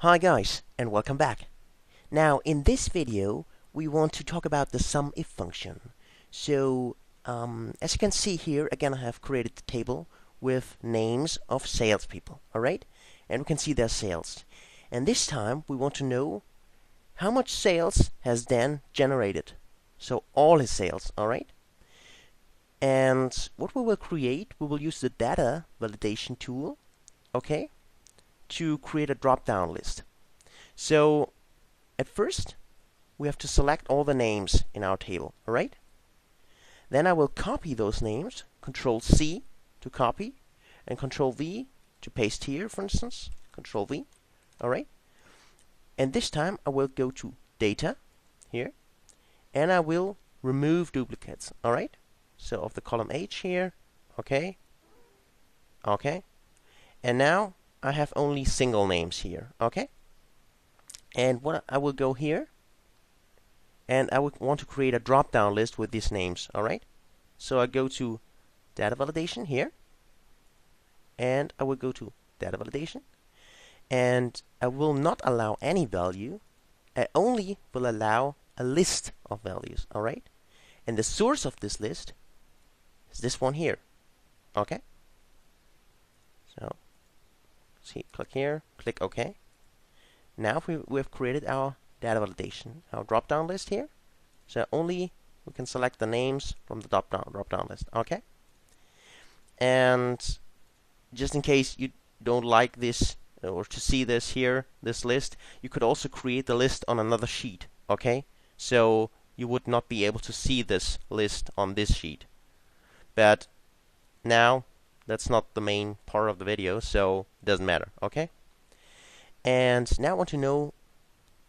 Hi guys, and welcome back. Now in this video we want to talk about the SUMIF function. So as you can see here, again I have created the table with names of salespeople, alright? And we can see their sales. And this time we want to know how much sales has Dan generated. So all his sales, alright? And what we will create, we will use the data validation tool, okay, to create a drop-down list. So at first we have to select all the names in our table, alright? Then I will copy those names, Control C to copy, and Control V to paste here, for instance, Control V, alright? And this time I will go to Data, here, and I will remove duplicates, alright? So of the column H here, okay, okay, and now I have only single names here, okay? And what I will go here, and I would want to create a drop-down list with these names, alright? So I go to Data Validation here, and I will go to Data Validation, and I will not allow any value. I only will allow a list of values, alright? And the source of this list is this one here, okay? So, see, click here, click OK. Now we have created our data validation, our drop-down list here. So only we can select the names from the drop-down list, okay? And just in case you don't like this or to see this here, this list, you could also create the list on another sheet, okay? So you would not be able to see this list on this sheet. But now that's not the main part of the video, so it doesn't matter, okay? And now I want to know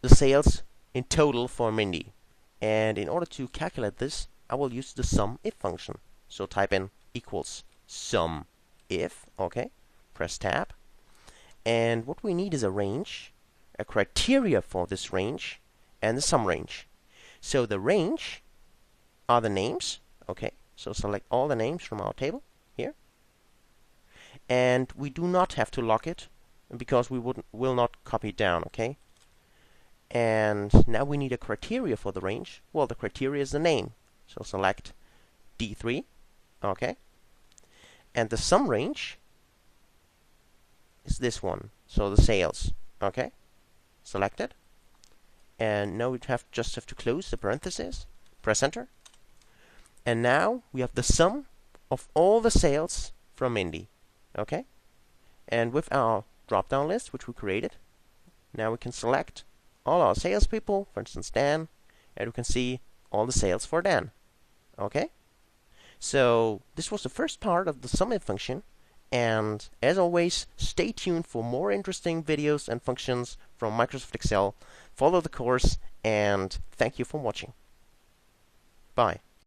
the sales in total for Mindy. And in order to calculate this, I will use the SUMIF function. So type in equals SUMIF, okay? Press tab. And what we need is a range, a criteria for this range, and the sum range. So the range are the names, okay? So select all the names from our table here. And we do not have to lock it because we will not copy it down, okay? And now we need a criteria for the range. Well, the criteria is the name. So select D3, okay? And the sum range is this one. So the sales, okay? Select it. And now we just have to close the parentheses. Press enter. And now we have the sum of all the sales from Mindy, okay? And with our drop-down list, which we created, now we can select all our salespeople, for instance Dan, and we can see all the sales for Dan, okay? So this was the first part of the SUMIF function, and as always, stay tuned for more interesting videos and functions from Microsoft Excel. Follow the course, and thank you for watching. Bye.